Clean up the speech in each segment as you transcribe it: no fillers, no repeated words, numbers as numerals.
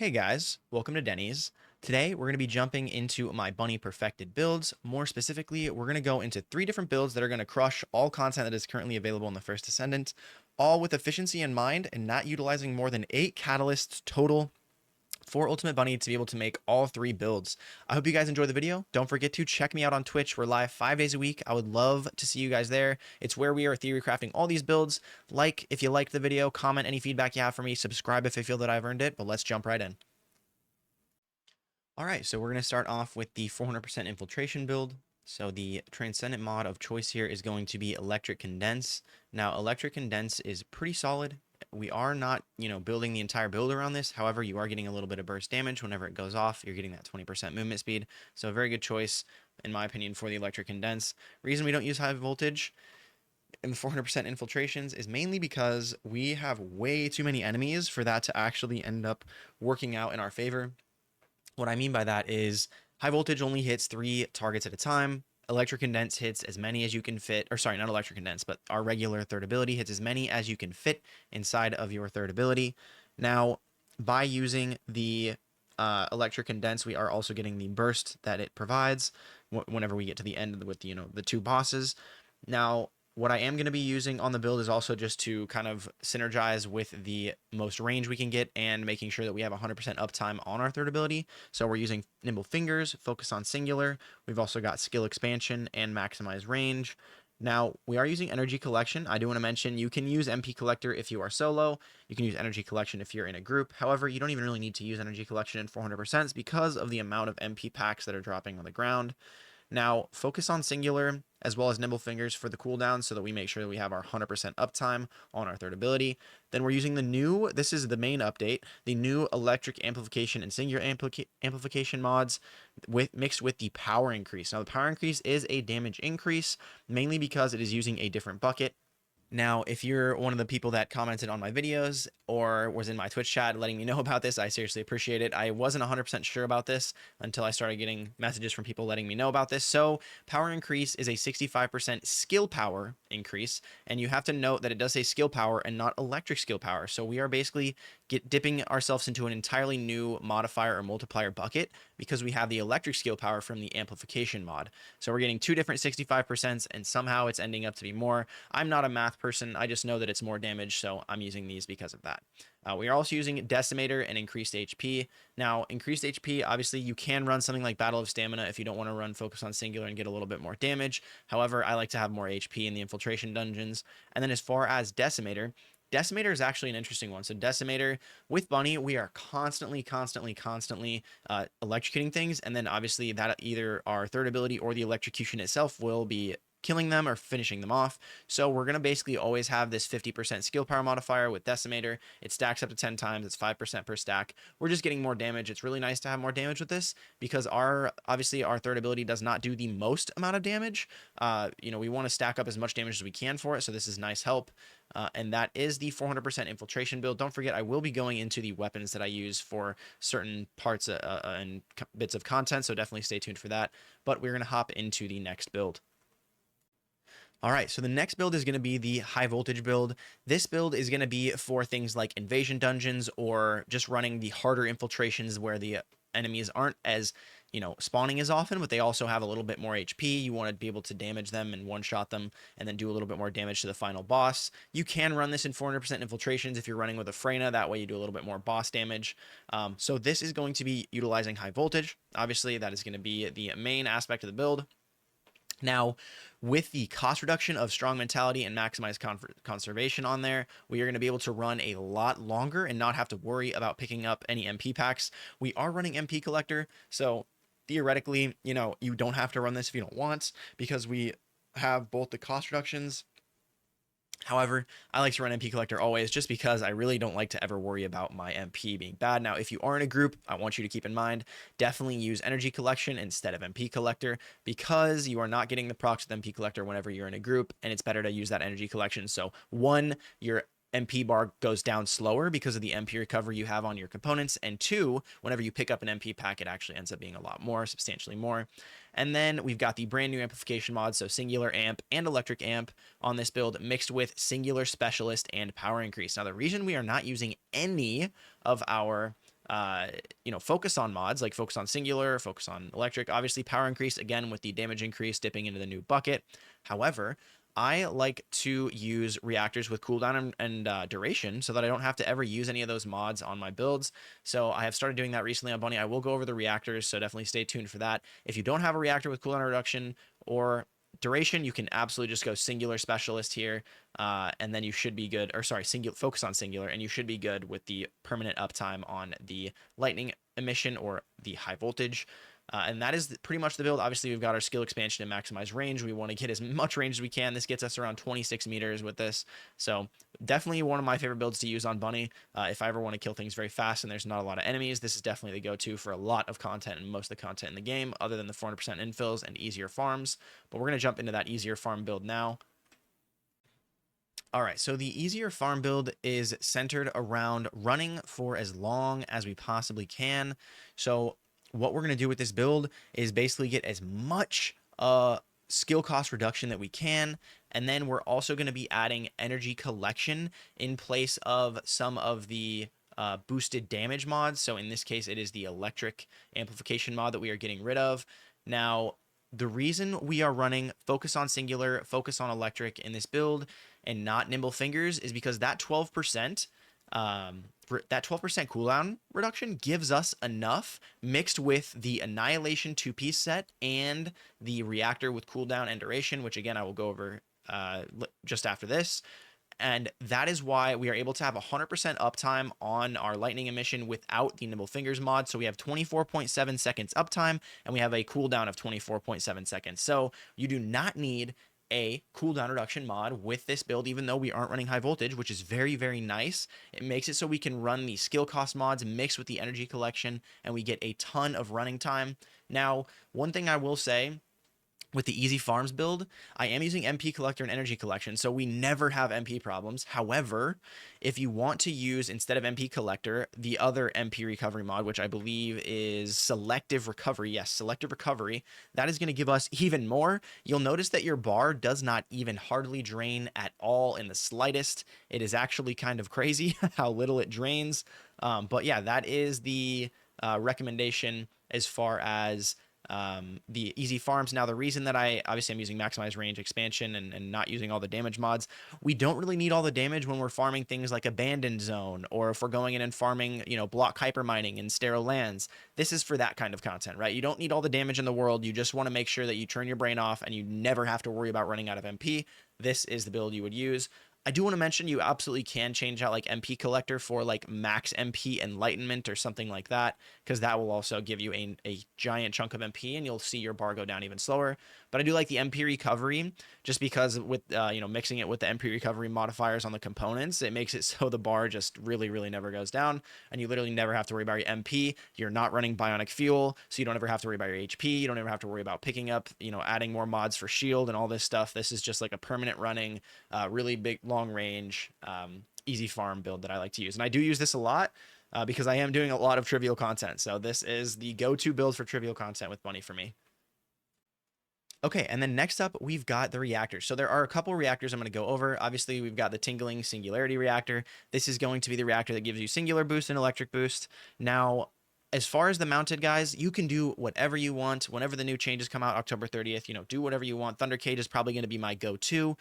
Hey guys, welcome to Denny's. Today we're going to be jumping into my Bunny Perfected builds. More specifically, we're going to go into 3 different builds that are going to crush all content that is currently available in the first Descendant, all with efficiency in mind and not utilizing more than 8 catalysts total for Ultimate Bunny to be able to make all 3 builds. I hope you guys enjoy the video. Don't forget to check me out on Twitch. We're live 5 days a week. I would love to see you guys there. It's where we are theory crafting all these builds. Like if you liked the video, comment any feedback you have for me, subscribe if you feel that I've earned it, but let's jump right in. All right, so we're going to start off with the 400% infiltration build. So the Transcendent mod of choice here is going to be Electric Condense. Now, Electric Condense is pretty solid. We are not, building the entire build around this. However, you are getting a little bit of burst damage whenever it goes off. You're getting that 20% movement speed. So a very good choice, in my opinion, for the Electric Condense. Reason we don't use high voltage in the 400% infiltrations is mainly because we have way too many enemies for that to actually end up working out in our favor. What I mean by that is high voltage only hits 3 targets at a time. Electric Condense hits as many as you can fit, or sorry, not Electric Condense, but our regular third ability hits as many as you can fit inside of your third ability. Now, by using the Electric Condense, we are also getting the burst that it provides whenever we get to the end with, the 2 bosses. Now, what I am going to be using on the build is also just to kind of synergize with the most range we can get and making sure that we have 100% uptime on our third ability. So we're using Nimble Fingers, Focus on Singular. We've also got Skill Expansion and Maximize Range. Now, we are using Energy Collection. I do want to mention you can use MP Collector if you are solo. You can use Energy Collection if you're in a group. However, you don't even really need to use Energy Collection in 400% because of the amount of MP packs that are dropping on the ground. Now, Focus on Singular as well as Nimble Fingers for the cooldown so that we make sure that we have our 100% uptime on our third ability. Then we're using the new, this is the main update, the new Electric Amplification and Singular Amplification mods mixed with the Power Increase. Now, the Power Increase is a damage increase, mainly because it is using a different bucket. Now, if you're one of the people that commented on my videos or was in my Twitch chat letting me know about this, I seriously appreciate it. I wasn't 100% sure about this until I started getting messages from people letting me know about this. So, power increase is a 65% skill power increase, and you have to note that it does say skill power and not electric skill power. So, we are basically dipping ourselves into an entirely new modifier or multiplier bucket because we have the electric skill power from the amplification mod. So, we're getting 2 different 65%, and somehow it's ending up to be more. I'm not a math person. I just know that it's more damage, so I'm using these because of that. We are also using Decimator and Increased HP. Now, Increased HP, obviously, you can run something like Battle of Stamina if you don't want to run Focus on Singular and get a little bit more damage. However, I like to have more HP in the infiltration dungeons. And then as far as Decimator, Decimator is actually an interesting one. So Decimator with Bunny, we are constantly electrocuting things. And then obviously that either our third ability or the electrocution itself will be killing them or finishing them off. So we're going to basically always have this 50% skill power modifier with Decimator. It stacks up to 10 times. It's 5% per stack. We're just getting more damage. It's really nice to have more damage with this because obviously our third ability does not do the most amount of damage. We want to stack up as much damage as we can for it. So this is nice help. And that is the 400% infiltration build. Don't forget, I will be going into the weapons that I use for certain parts and bits of content. So definitely stay tuned for that. But we're going to hop into the next build. All right, so the next build is going to be the high voltage build. This build is going to be for things like invasion dungeons or just running the harder infiltrations where the enemies aren't as, spawning as often, but they also have a little bit more HP. You want to be able to damage them and one-shot them and then do a little bit more damage to the final boss. You can run this in 400% infiltrations if you're running with a Freyna. That way you do a little bit more boss damage. So this is going to be utilizing high voltage. Obviously, that is going to be the main aspect of the build. Now, with the cost reduction of Strong Mentality and Maximize Conservation on there, we are going to be able to run a lot longer and not have to worry about picking up any MP packs. We are running MP Collector, so theoretically, you don't have to run this if you don't want because we have both the cost reductions. However, I like to run MP Collector always just because I really don't like to ever worry about my MP being bad. Now, if you are in a group, I want you to keep in mind, definitely use Energy Collection instead of MP Collector because you are not getting the procs with MP Collector whenever you're in a group, and it's better to use that Energy Collection. So, one, your MP bar goes down slower because of the MP recovery you have on your components, and 2, whenever you pick up an MP pack, it actually ends up being a lot more, substantially more. And then we've got the brand new amplification mods, so Singular Amp and Electric Amp on this build mixed with Singular Specialist and Power Increase. Now, the reason we are not using any of our focus on mods, like focus on singular, focus on electric, obviously power increase, again, with the damage increase dipping into the new bucket. However, I like to use reactors with cooldown and duration so that I don't have to ever use any of those mods on my builds. So I have started doing that recently on Bunny. I will go over the reactors, so definitely stay tuned for that. If you don't have a reactor with cooldown reduction or duration, you can absolutely just go singular specialist here, and then you should be good. Or sorry, singular, focus on singular, and you should be good with the permanent uptime on the lightning emission or the high voltage. And that is pretty much the build. Obviously, we've got our skill expansion and maximize range. We want to get as much range as we can. This gets us around 26 meters with this. So definitely one of my favorite builds to use on Bunny. If I ever want to kill things very fast and there's not a lot of enemies, this is definitely the go-to for a lot of content and most of the content in the game, other than the 400% infills and easier farms. But we're going to jump into that easier farm build now. All right, so the easier farm build is centered around running for as long as we possibly can. So what we're going to do with this build is basically get as much skill cost reduction that we can, and then we're also going to be adding energy collection in place of some of the boosted damage mods. So in this case, it is the electric amplification mod that we are getting rid of. Now, the reason we are running focus on singular, focus on electric in this build and not nimble fingers is because that 12% cooldown reduction gives us enough, mixed with the Annihilation 2-piece set and the reactor with cooldown and duration, which again I will go over just after this. And that is why we are able to have 100% uptime on our lightning emission without the nimble fingers mod. So we have 24.7 seconds uptime, and we have a cooldown of 24.7 seconds. So you do not need a cooldown reduction mod with this build, even though we aren't running high voltage, which is very, very nice. It makes it so we can run the skill cost mods mixed with the energy collection, and we get a ton of running time. Now, one thing I will say, with the easy farms build, I am using MP collector and energy collection, so we never have MP problems. However, if you want to use, instead of MP collector, the other MP recovery mod, which I believe is selective recovery, yes, selective recovery, that is going to give us even more. You'll notice that your bar does not even hardly drain at all in the slightest. It is actually kind of crazy how little it drains. But yeah, that is the recommendation as far as the easy farms. Now, the reason that obviously I'm using maximize range expansion and not using all the damage mods, we don't really need all the damage when we're farming things like abandoned zone, or if we're going in and farming, block hyper mining in sterile lands. This is for that kind of content, right? You don't need all the damage in the world. You just want to make sure that you turn your brain off and you never have to worry about running out of MP. This is the build you would use. I do want to mention you absolutely can change out like MP collector for like max MP enlightenment or something like that, because that will also give you a giant chunk of MP and you'll see your bar go down even slower. But I do like the MP recovery just because with mixing it with the MP recovery modifiers on the components, it makes it so the bar just really, really never goes down, and you literally never have to worry about your MP. You're not running bionic fuel, so you don't ever have to worry about your HP. You don't ever have to worry about picking up, adding more mods for shield and all this stuff. This is just like a permanent running, really big, long range, easy farm build that I like to use. And I do use this a lot because I am doing a lot of trivial content. So this is the go-to build for trivial content with Bunny for me. Okay, and then next up, we've got the reactors. So there are a couple reactors I'm going to go over. Obviously, we've got the Tingling Singularity Reactor. This is going to be the reactor that gives you singular boost and electric boost. Now, as far as the mounted guys, you can do whatever you want. Whenever the new changes come out, October 30th, do whatever you want. Thunder Cage is probably going to be my go-to.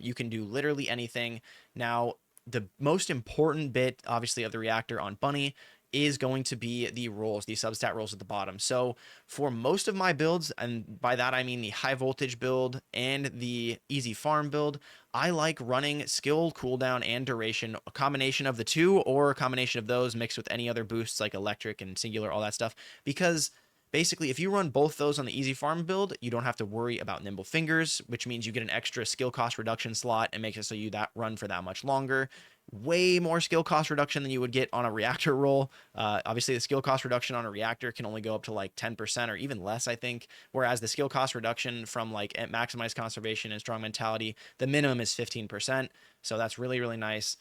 You can do literally anything. Now, the most important bit, obviously, of the reactor on Bunny is going to be the rolls, the substat rolls at the bottom. So for most of my builds, and by that I mean the high voltage build and the easy farm build, I like running skill, cooldown, and duration, a combination of the two, or a combination of those mixed with any other boosts like electric and singular, all that stuff. Because basically, if you run both those on the easy farm build, you don't have to worry about nimble fingers, which means you get an extra skill cost reduction slot and makes it so you run for that much longer. Way more skill cost reduction than you would get on a reactor roll. Obviously, the skill cost reduction on a reactor can only go up to like 10% or even less, I think. Whereas the skill cost reduction from like at maximize conservation and strong mentality, the minimum is 15%. So that's really, really nice.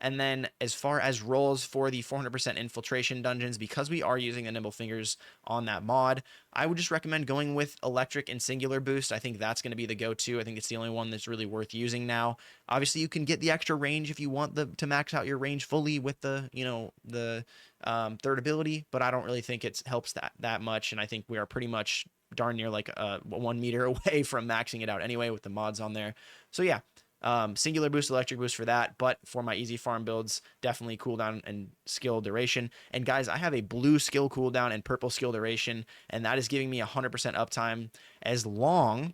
And then as far as rolls for the 400% infiltration dungeons, because we are using the nimble fingers on that mod, I would just recommend going with electric and singular boost. I think that's going to be the go-to. I think it's the only one that's really worth using now. Obviously, you can get the extra range if you want to max out your range fully with the third ability, but I don't really think it helps that much. And I think we are pretty much darn near like 1 meter away from maxing it out anyway with the mods on there. So yeah, singular boost, electric boost for that, but for my easy farm builds, definitely cooldown and skill duration. And guys, I have a blue skill cooldown and purple skill duration, and that is giving me 100% uptime as long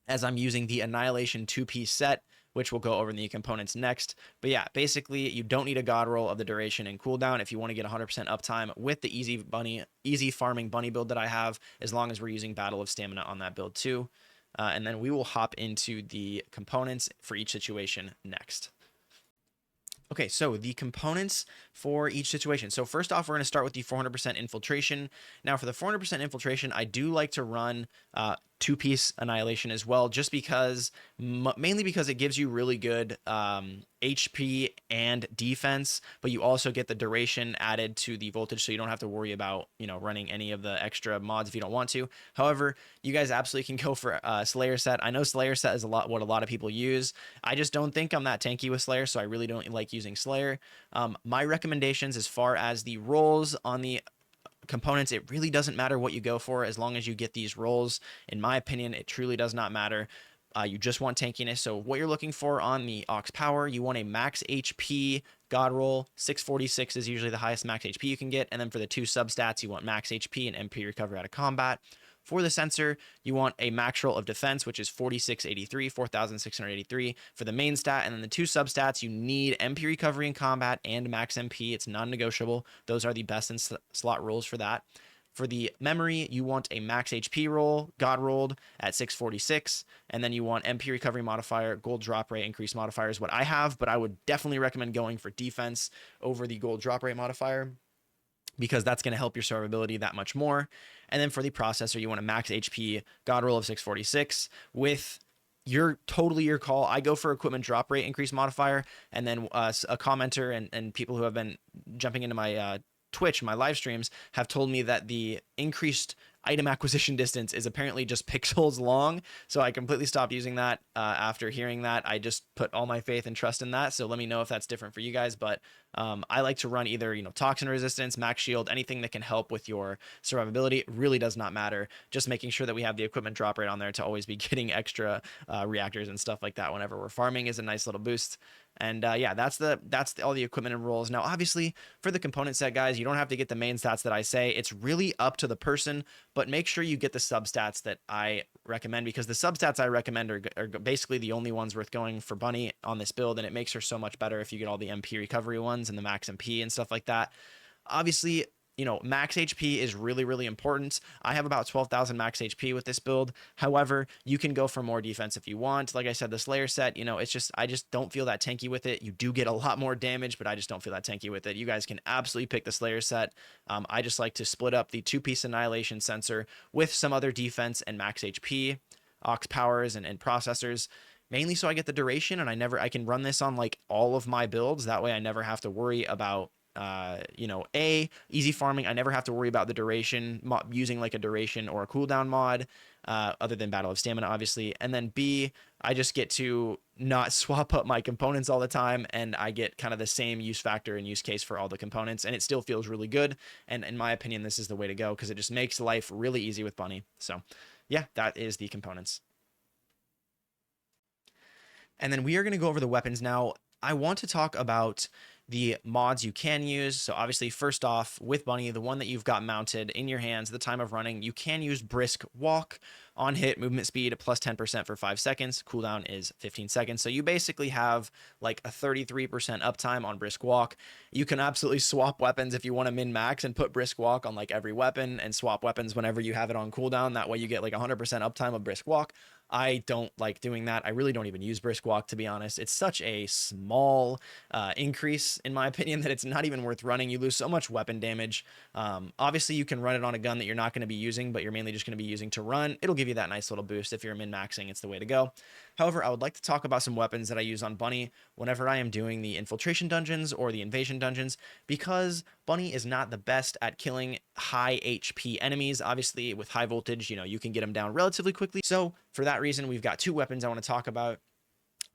as I'm using the Annihilation 2-piece set, which we'll go over in the components next. But yeah, basically, you don't need a god roll of the duration and cooldown if you want to get 100% uptime with the easy farming bunny build that I have, as long as we're using Battle of Stamina on that build too. And then we will hop into the components for each situation next. Okay, so the components for each situation. So first off, we're going to start with the 400% infiltration. Now for the 400% infiltration, I do like to run 2-piece annihilation as well, just because, mainly because it gives you really good HP and defense, but you also get the duration added to the voltage, so you don't have to worry about, running any of the extra mods if you don't want to. However, you guys absolutely can go for Slayer set. I know Slayer set is what a lot of people use. I just don't think I'm that tanky with Slayer, so I really don't like using Slayer. My recommendations as far as the rolls on the components, it really doesn't matter what you go for as long as you get these rolls. In my opinion, it truly does not matter. You just want tankiness. So what you're looking for on the Aux Power, you want a max HP God roll. 646 is usually the highest max HP you can get. And then for the 2 substats, you want max HP and MP recovery out of combat. For the sensor, you want a max roll of defense, which is 4,683. For the main stat, and then the 2 substats, you need MP recovery in combat and max MP. It's non-negotiable. Those are the best in slot rolls for that. For the memory, you want a max HP roll, God rolled at 646, and then you want MP recovery modifier, gold drop rate increase modifier is what I have, but I would definitely recommend going for defense over the gold drop rate modifier, because that's going to help your survivability that much more. And then for the processor, you want a max HP God roll of 646 with totally your call. I go for equipment drop rate increase modifier, and then a commenter and people who have been jumping into my Twitch, my live streams, have told me that the increased item acquisition distance is apparently just pixels long. So I completely stopped using that after hearing that. I just put all my faith and trust in that. So let me know if that's different for you guys. But I like to run either, toxin resistance, max shield, anything that can help with your survivability. It really does not matter. Just making sure that we have the equipment drop rate on there to always be getting extra reactors and stuff like that whenever we're farming is a nice little boost. And yeah, that's all the equipment and rolls. Now, obviously, for the component set, guys, you don't have to get the main stats that I say. It's really up to the person, but make sure you get the substats that I recommend, because the substats I recommend are basically the only ones worth going for Bunny on this build, and it makes her so much better if you get all the MP recovery ones and the max MP and stuff like that. Obviously, max HP is really, really important. I have about 12,000 max HP with this build. However, you can go for more defense if you want. Like I said, the Slayer set, it's just, I just don't feel that tanky with it. You do get a lot more damage, but I just don't feel that tanky with it. You guys can absolutely pick the Slayer set. I just like to split up the 2-piece annihilation sensor with some other defense and max HP, aux powers and processors, mainly so I get the duration, and I can run this on like all of my builds. That way I never have to worry about easy farming. I never have to worry about the duration, using like a duration or a cooldown mod, other than Battle of Stamina, obviously. And then B, I just get to not swap up my components all the time, and I get kind of the same use factor and use case for all the components, and it still feels really good. And in my opinion, this is the way to go, because it just makes life really easy with Bunny. So yeah, that is the components. And then we are going to go over the weapons now. I want to talk about the mods you can use. So obviously, first off, with Bunny, the one that you've got mounted in your hands at the time of running, you can use Brisk Walk. On hit, movement speed plus 10% for 5 seconds. Cooldown is 15 seconds. So you basically have like a 33% uptime on Brisk Walk. You can absolutely swap weapons if you want to min-max and put Brisk Walk on like every weapon, and swap weapons whenever you have it on cooldown. That way you get like 100% uptime of Brisk Walk. I don't like doing that. I really don't even use Brisk Walk, to be honest. It's such a small increase, in my opinion, that it's not even worth running. You lose so much weapon damage. Obviously, you can run it on a gun that you're not going to be using, but you're mainly just going to be using to run. It'll give you you that nice little boost. If you're min-maxing, it's the way to go. However, I would like to talk about some weapons that I use on Bunny whenever I am doing the infiltration dungeons or the invasion dungeons, because Bunny is not the best at killing high HP enemies. Obviously, with high voltage, you can get them down relatively quickly. So for that reason, we've got two weapons I want to talk about.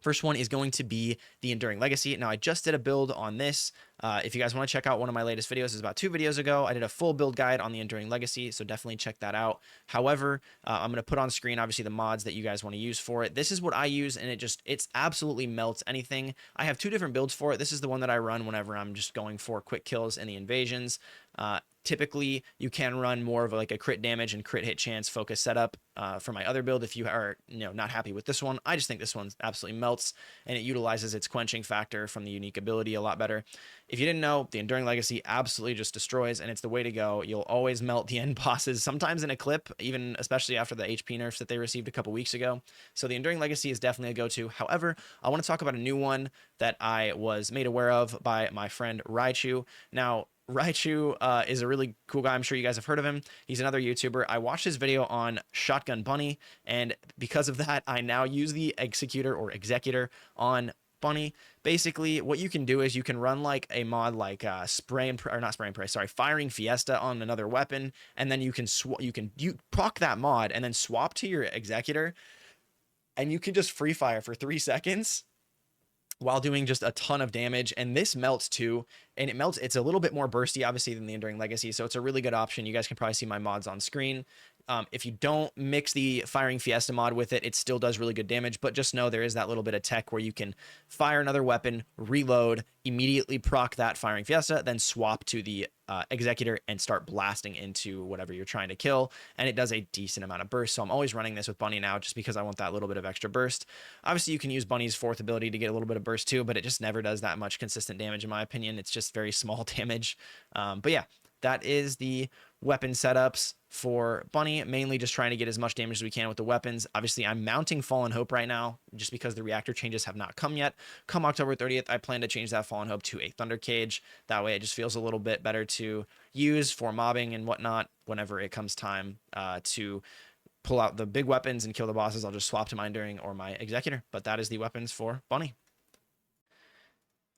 First one is going to be the Enduring Legacy. Now, I just did a build on this. If you guys want to check out one of my latest videos, it's about 2 videos ago. I did a full build guide on the Enduring Legacy, so definitely check that out. However, I'm going to put on screen, obviously, the mods that you guys want to use for it. This is what I use, and it's absolutely melts anything. I have 2 different builds for it. This is the one that I run whenever I'm just going for quick kills in the invasions. Typically, you can run more of like a crit damage and crit hit chance focus setup for my other build if you are not happy with this one. I just think this one absolutely melts, and it utilizes its quenching factor from the unique ability a lot better. If you didn't know, the Enduring Legacy absolutely just destroys, and it's the way to go. You'll always melt the end bosses, sometimes in a clip, even especially after the HP nerfs that they received a couple weeks ago. So the Enduring Legacy is definitely a go-to. However, I want to talk about a new one that I was made aware of by my friend Raichu. Now, Raichu is a really cool guy. I'm sure you guys have heard of him. He's another YouTuber. I watched his video on Shotgun Bunny, and because of that, I now use the Executor on Bunny. Basically, what you can do is you can run like a mod like Firing Fiesta on another weapon, and then you proc that mod and then swap to your Executor, and you can just free fire for 3 seconds while doing just a ton of damage. And this melts too, and it's a little bit more bursty obviously than the Enduring Legacy, so it's a really good option. You guys can probably see my mods on screen. If you don't mix the Firing Fiesta mod with it, it still does really good damage, but just know there is that little bit of tech where you can fire another weapon, reload, immediately proc that Firing Fiesta, then swap to the Executor and start blasting into whatever you're trying to kill, and it does a decent amount of burst. So I'm always running this with Bunny now just because I want that little bit of extra burst. Obviously, you can use Bunny's 4th ability to get a little bit of burst too, but it just never does that much consistent damage in my opinion. It's just very small damage. But yeah, that is the weapon setups for Bunny, mainly just trying to get as much damage as we can with the weapons. Obviously, I'm mounting Fallen Hope right now just because the reactor changes have not come yet. Come October 30th, I plan to change that Fallen Hope to a Thunder Cage. That way it just feels a little bit better to use for mobbing and whatnot whenever it comes time to pull out the big weapons and kill the bosses. I'll just swap to my Enduring or my Executor, but that is the weapons for Bunny.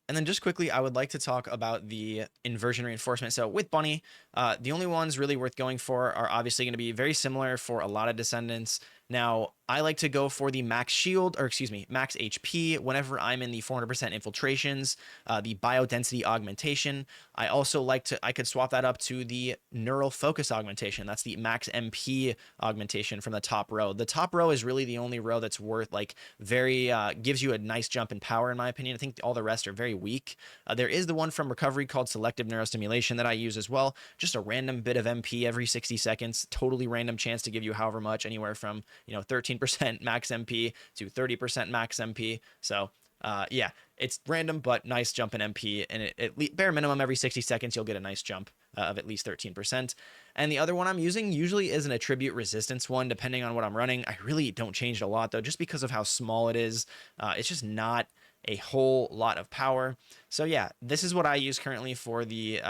And then just quickly, I would like to talk about the Inversion Reinforcement. So with Bunny, the only ones really worth going for are obviously going to be very similar for a lot of Descendants. Now, I like to go for the max HP whenever I'm in the 400% infiltrations, the biodensity augmentation. I also I could swap that up to the neural focus augmentation. That's the max MP augmentation from the top row. The top row is really the only row that's worth gives you a nice jump in power in my opinion. I think all the rest are very weak. There is the one from Recovery called selective neurostimulation that I use as well. Just a random bit of MP every 60 seconds, totally random chance to give you however much, anywhere from 13% max MP to 30% max MP. So yeah, it's random, but nice jump in MP, and bare minimum every 60 seconds you'll get a nice jump of at least 13%. And the other one I'm using usually is an attribute resistance one, depending on what I'm running. I really don't change it a lot though, just because of how small it is. It's just not a whole lot of power. So yeah, this is what I use currently for the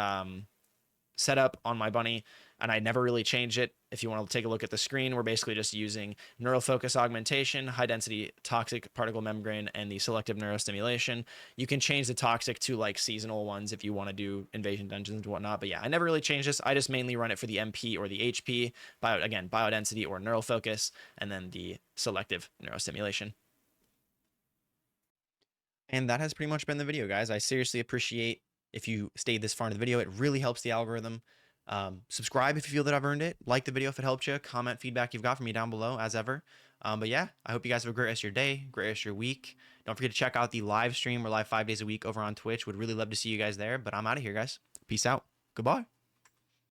setup on my Bunny, and I never really change it. If you want to take a look at the screen, we're basically just using neural focus augmentation, high density toxic particle membrane, and the selective neurostimulation. You can change the toxic to like seasonal ones if you want to do invasion dungeons and whatnot. But yeah, I never really change this. I just mainly run it for the MP or the HP, biodensity or neural focus, and then the selective neurostimulation. And that has pretty much been the video, guys. I seriously appreciate if you stayed this far into the video. It really helps the algorithm. Subscribe if you feel that I've earned it. Like the video if it helped you. Comment feedback you've got from me down below, as ever. But yeah, I hope you guys have a great rest of your day, great rest of your week. Don't forget to check out the live stream. We're live 5 days a week over on Twitch. Would really love to see you guys there. But I'm out of here, guys. Peace out. Goodbye.